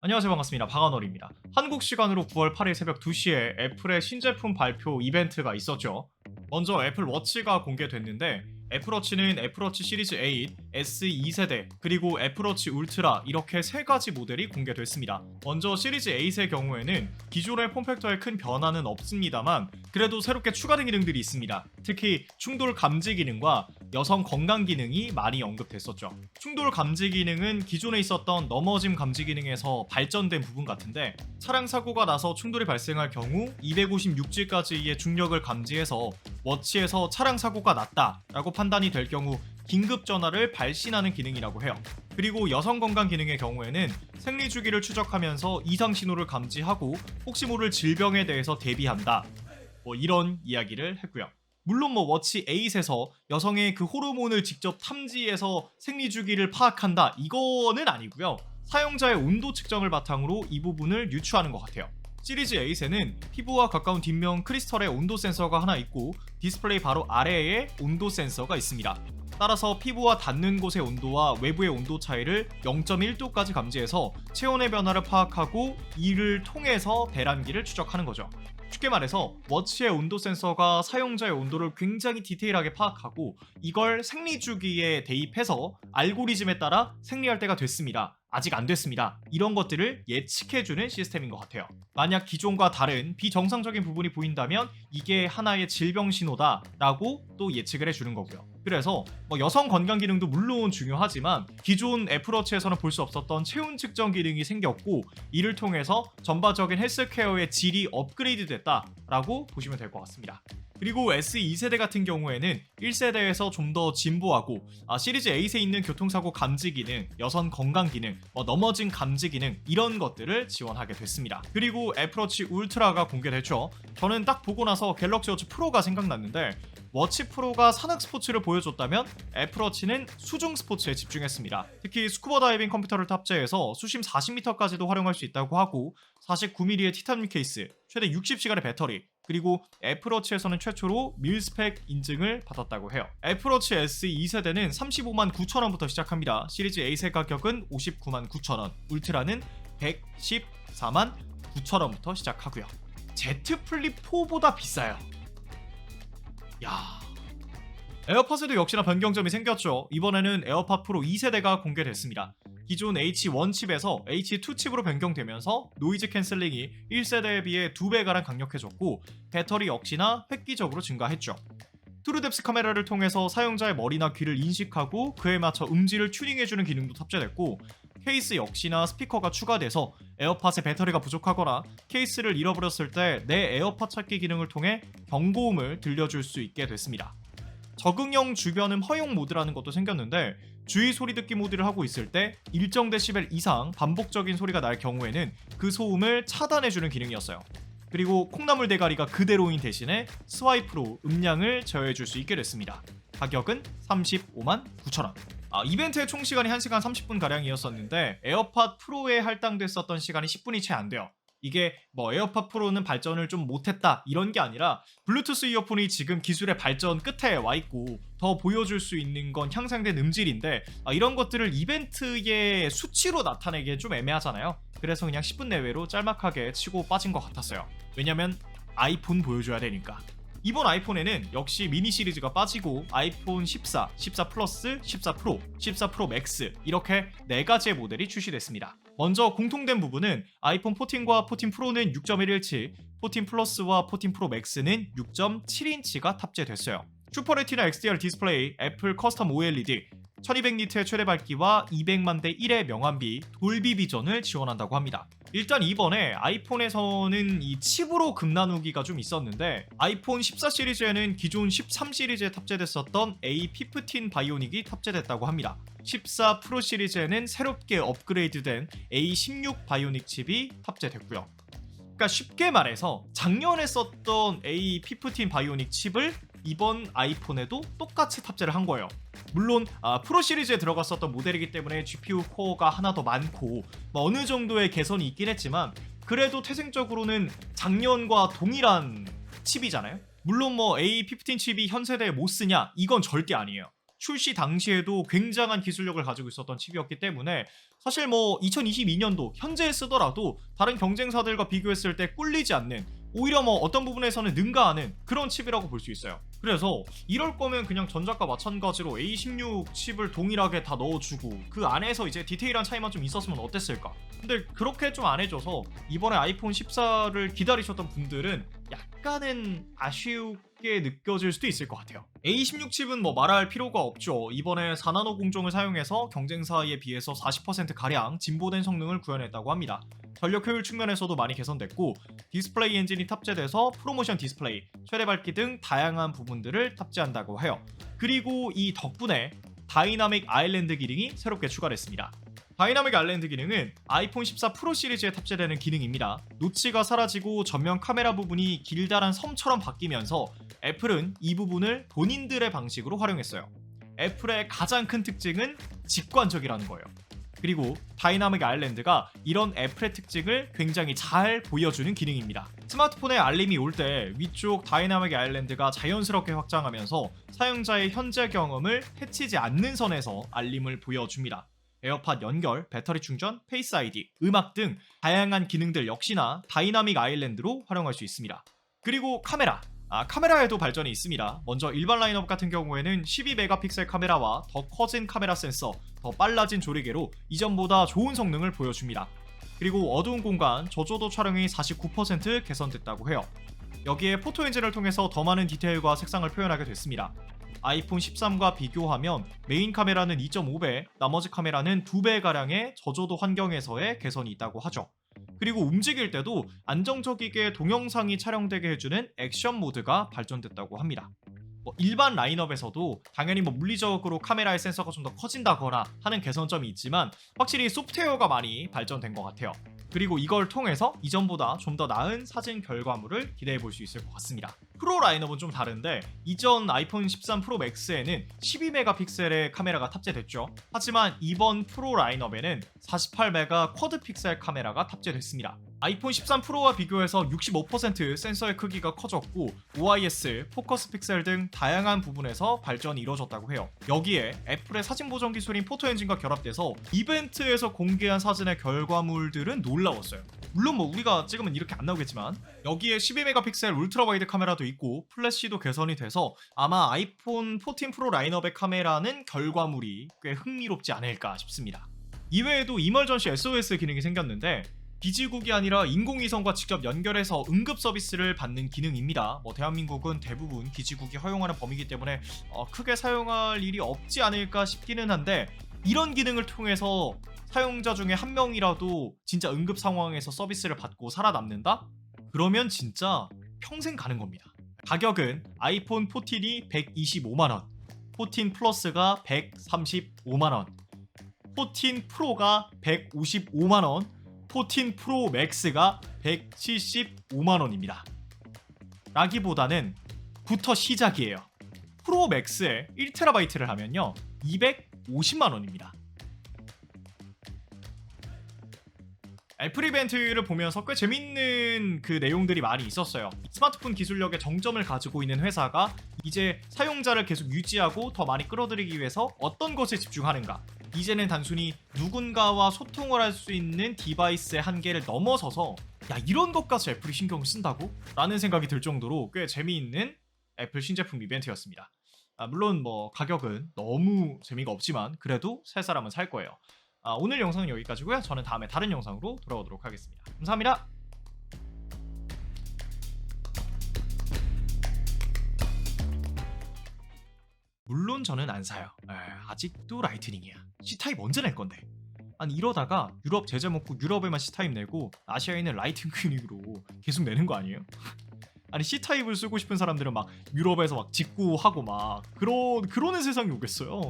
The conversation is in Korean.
안녕하세요. 반갑습니다. 박아널입니다. 한국 시간으로 9월 8일 새벽 2시에 애플의 신제품 발표 이벤트가 있었죠. 먼저 애플 워치가 공개됐는데 애플워치는 애플워치 시리즈 8, SE 2세대, 그리고 애플워치 울트라 이렇게 세 가지 모델이 공개됐습니다. 먼저 시리즈 8의 경우에는 기존의 폼팩터에 큰 변화는 없습니다만 그래도 새롭게 추가된 기능들이 있습니다. 특히 충돌 감지 기능과 여성 건강 기능이 많이 언급됐었죠. 충돌 감지 기능은 기존에 있었던 넘어짐 감지 기능에서 발전된 부분 같은데 차량 사고가 나서 충돌이 발생할 경우 256G까지의 중력을 감지해서 워치에서 차량 사고가 났다라고 판단이 될 경우 긴급 전화를 발신하는 기능이라고 해요. 그리고 여성 건강 기능의 경우에는 생리 주기를 추적하면서 이상 신호를 감지하고 혹시 모를 질병에 대해서 대비한다. 이런 이야기를 했고요. 물론 워치 8에서 여성의 그 호르몬을 직접 탐지해서 생리 주기를 파악한다 이거는 아니고요. 사용자의 온도 측정을 바탕으로 이 부분을 유추하는 것 같아요. 시리즈 8에는 피부와 가까운 뒷면 크리스털의 온도 센서가 하나 있고 디스플레이 바로 아래에 온도 센서가 있습니다. 따라서 피부와 닿는 곳의 온도와 외부의 온도 차이를 0.1도까지 감지해서 체온의 변화를 파악하고 이를 통해서 대란기를 추적하는 거죠. 쉽게 말해서 워치의 온도 센서가 사용자의 온도를 굉장히 디테일하게 파악하고 이걸 생리 주기에 대입해서 알고리즘에 따라 생리할 때가 됐습니다. 아직 안 됐습니다. 이런 것들을 예측해주는 시스템인 것 같아요. 만약 기존과 다른 비정상적인 부분이 보인다면 이게 하나의 질병 신호다 라고 또 예측을 해주는 거고요. 그래서 여성 건강 기능도 물론 중요하지만 기존 애플워치에서는 볼 수 없었던 체온 측정 기능이 생겼고 이를 통해서 전반적인 헬스케어의 질이 업그레이드 됐다라고 보시면 될 것 같습니다. 그리고 SE 2세대 같은 경우에는 1세대에서 좀 더 진보하고 시리즈 8에 있는 교통사고 감지 기능, 여성 건강 기능, 넘어진 감지 기능 이런 것들을 지원하게 됐습니다. 그리고 애플워치 울트라가 공개됐죠. 저는 딱 보고 나서 갤럭시 워치 프로가 생각났는데 워치 프로가 산악 스포츠를 보여줬다면 애플워치는 수중 스포츠에 집중했습니다. 특히 스쿠버 다이빙 컴퓨터를 탑재해서 수심 40m까지도 활용할 수 있다고 하고 49mm의 티타늄 케이스, 최대 60시간의 배터리, 그리고 애플워치에서는 최초로 밀스펙 인증을 받았다고 해요. 애플워치 SE 2세대는 35만 9천원부터 시작합니다. 시리즈 8의 가격은 59만 9천원, 울트라는 114만 9천원부터 시작하고요. Z 플립 4보다 비싸요. 야, 에어팟에도 역시나 변경점이 생겼죠. 이번에는 에어팟 프로 2세대가 공개됐습니다. 기존 H1 칩에서 H2 칩으로 변경되면서 노이즈 캔슬링이 1세대에 비해 2배가량 강력해졌고 배터리 역시나 획기적으로 증가했죠. 트루뎁스 카메라를 통해서 사용자의 머리나 귀를 인식하고 그에 맞춰 음질을 튜닝해주는 기능도 탑재됐고 케이스 역시나 스피커가 추가돼서 에어팟의 배터리가 부족하거나 케이스를 잃어버렸을 때 내 에어팟 찾기 기능을 통해 경고음을 들려줄 수 있게 됐습니다. 적응형 주변음 허용 모드라는 것도 생겼는데 주의 소리 듣기 모드를 하고 있을 때 일정 데시벨 이상 반복적인 소리가 날 경우에는 그 소음을 차단해주는 기능이었어요. 그리고 콩나물 대가리가 그대로인 대신에 스와이프로 음량을 제어해줄 수 있게 됐습니다. 가격은 35만 9천원. 이벤트의 총 시간이 1시간 30분가량이었었는데 에어팟 프로에 할당됐었던 시간이 10분이 채 안 돼요. 이게 에어팟 프로는 발전을 좀 못했다 이런 게 아니라 블루투스 이어폰이 지금 기술의 발전 끝에 와 있고 더 보여줄 수 있는 건 향상된 음질인데 이런 것들을 이벤트의 수치로 나타내기엔 좀 애매하잖아요. 그래서 그냥 10분 내외로 짤막하게 치고 빠진 것 같았어요. 왜냐면 아이폰 보여줘야 되니까. 이번 아이폰에는 역시 미니 시리즈가 빠지고 아이폰 14, 14 플러스, 14 프로, 14 프로 맥스 이렇게 4가지의 모델이 출시됐습니다. 먼저 공통된 부분은 아이폰 14과 14 프로는 6.1인치, 14 플러스와 14 프로 맥스는 6.7인치가 탑재됐어요. 슈퍼 레티나 XDR 디스플레이, 애플 커스텀 OLED, 1200니트의 최대 밝기와 200만 대 1의 명암비, 돌비 비전을 지원한다고 합니다. 일단 이번에 아이폰에서는 이 칩으로 급 나누기가 좀 있었는데 아이폰 14 시리즈에는 기존 13 시리즈에 탑재됐었던 A15 바이오닉이 탑재됐다고 합니다. 14 프로 시리즈에는 새롭게 업그레이드된 A16 바이오닉 칩이 탑재됐고요. 그러니까 쉽게 말해서 작년에 썼던 A15 바이오닉 칩을 이번 아이폰에도 똑같이 탑재를 한 거예요. 물론 프로 시리즈에 들어갔었던 모델이기 때문에 GPU 코어가 하나 더 많고 어느 정도의 개선이 있긴 했지만 그래도 태생적으로는 작년과 동일한 칩이잖아요. 물론 A15 칩이 현 세대에 못 쓰냐 이건 절대 아니에요. 출시 당시에도 굉장한 기술력을 가지고 있었던 칩이었기 때문에 사실 뭐 2022년도 현재 쓰더라도 다른 경쟁사들과 비교했을 때 꿀리지 않는, 오히려 뭐 어떤 부분에서는 능가하는 그런 칩이라고 볼 수 있어요. 그래서 이럴 거면 그냥 전작과 마찬가지로 A16 칩을 동일하게 다 넣어주고 그 안에서 이제 디테일한 차이만 좀 있었으면 어땠을까. 근데 그렇게 좀 안 해줘서 이번에 아이폰 14를 기다리셨던 분들은 약간은 아쉬우게 느껴질 수도 있을 것 같아요. A16 칩은 뭐 말할 필요가 없죠. 이번에 4나노 공정을 사용해서 경쟁사에 비해서 40%가량 진보된 성능을 구현했다고 합니다. 전력 효율 측면에서도 많이 개선됐고, 디스플레이 엔진이 탑재돼서 프로모션 디스플레이, 최대 밝기 등 다양한 부분들을 탑재한다고 해요. 그리고 이 덕분에 다이나믹 아일랜드 기능이 새롭게 추가됐습니다. 다이나믹 아일랜드 기능은 아이폰 14 프로 시리즈에 탑재되는 기능입니다. 노치가 사라지고 전면 카메라 부분이 길다란 섬처럼 바뀌면서 애플은 이 부분을 본인들의 방식으로 활용했어요. 애플의 가장 큰 특징은 직관적이라는 거예요. 그리고 다이나믹 아일랜드가 이런 애플의 특징을 굉장히 잘 보여주는 기능입니다. 스마트폰에 알림이 올 때 위쪽 다이나믹 아일랜드가 자연스럽게 확장하면서 사용자의 현재 경험을 해치지 않는 선에서 알림을 보여줍니다. 에어팟 연결, 배터리 충전, 페이스 아이디, 음악 등 다양한 기능들 역시나 다이나믹 아일랜드로 활용할 수 있습니다. 그리고 카메라에도 발전이 있습니다. 먼저 일반 라인업 같은 경우에는 12메가픽셀 카메라와 더 커진 카메라 센서, 더 빨라진 조리개로 이전보다 좋은 성능을 보여줍니다. 그리고 어두운 공간, 저조도 촬영이 49% 개선됐다고 해요. 여기에 포토 엔진을 통해서 더 많은 디테일과 색상을 표현하게 됐습니다. 아이폰 13과 비교하면 메인 카메라는 2.5배, 나머지 카메라는 2배가량의 저조도 환경에서의 개선이 있다고 하죠. 그리고 움직일 때도 안정적이게 동영상이 촬영되게 해주는 액션 모드가 발전됐다고 합니다. 일반 라인업에서도 당연히 물리적으로 카메라의 센서가 좀 더 커진다거나 하는 개선점이 있지만 확실히 소프트웨어가 많이 발전된 것 같아요. 그리고 이걸 통해서 이전보다 좀 더 나은 사진 결과물을 기대해 볼 수 있을 것 같습니다. 프로 라인업은 좀 다른데 이전 아이폰 13 프로 맥스에는 12메가픽셀의 카메라가 탑재됐죠. 하지만 이번 프로 라인업에는 48메가 쿼드 픽셀 카메라가 탑재됐습니다. 아이폰 13 프로와 비교해서 65% 센서의 크기가 커졌고 OIS, 포커스 픽셀 등 다양한 부분에서 발전이 이루어졌다고 해요. 여기에 애플의 사진 보정 기술인 포토 엔진과 결합돼서 이벤트에서 공개한 사진의 결과물들은 놀라웠어요. 물론 우리가 찍으면 이렇게 안 나오겠지만 여기에 12메가픽셀 울트라 와이드 카메라도 있고 플래시도 개선이 돼서 아마 아이폰 14 프로 라인업의 카메라는 결과물이 꽤 흥미롭지 않을까 싶습니다. 이외에도 이멀전시 SOS 기능이 생겼는데 비지국이 아니라 인공위성과 직접 연결해서 응급 서비스를 받는 기능입니다. 대한민국은 대부분 비지국이 허용하는 범위이기 때문에 크게 사용할 일이 없지 않을까 싶기는 한데, 이런 기능을 통해서 사용자 중에 한 명이라도 진짜 응급 상황에서 서비스를 받고 살아남는다? 그러면 진짜 평생 가는 겁니다. 가격은 아이폰 14이 125만원, 14 플러스가 135만원, 14 프로가 155만원, 14 프로 맥스가 175만원입니다. 라기보다는 부터 시작이에요. 프로 맥스에 1TB를 하면요 250만원입니다. 애플 이벤트를 보면서 꽤 재밌는 그 내용들이 많이 있었어요. 스마트폰 기술력의 정점을 가지고 있는 회사가 이제 사용자를 계속 유지하고 더 많이 끌어들이기 위해서 어떤 것에 집중하는가, 이제는 단순히 누군가와 소통을 할 수 있는 디바이스의 한계를 넘어서서 이런 것까지 애플이 신경을 쓴다고? 라는 생각이 들 정도로 꽤 재미있는 애플 신제품 이벤트였습니다. 물론 가격은 너무 재미가 없지만 그래도 살 사람은 살 거예요. 오늘 영상은 여기까지고요. 저는 다음에 다른 영상으로 돌아오도록 하겠습니다. 감사합니다. 물론 저는 안 사요. 아직도 라이트닝이야. C타입 언제 낼 건데? 아니 이러다가 유럽 제재 먹고 유럽에만 C타입 내고 아시아에는 라이트닝으로 계속 내는 거 아니에요? 아니 C타입을 쓰고 싶은 사람들은 막 유럽에서 막 직구하고 막 그러는 세상이 오겠어요.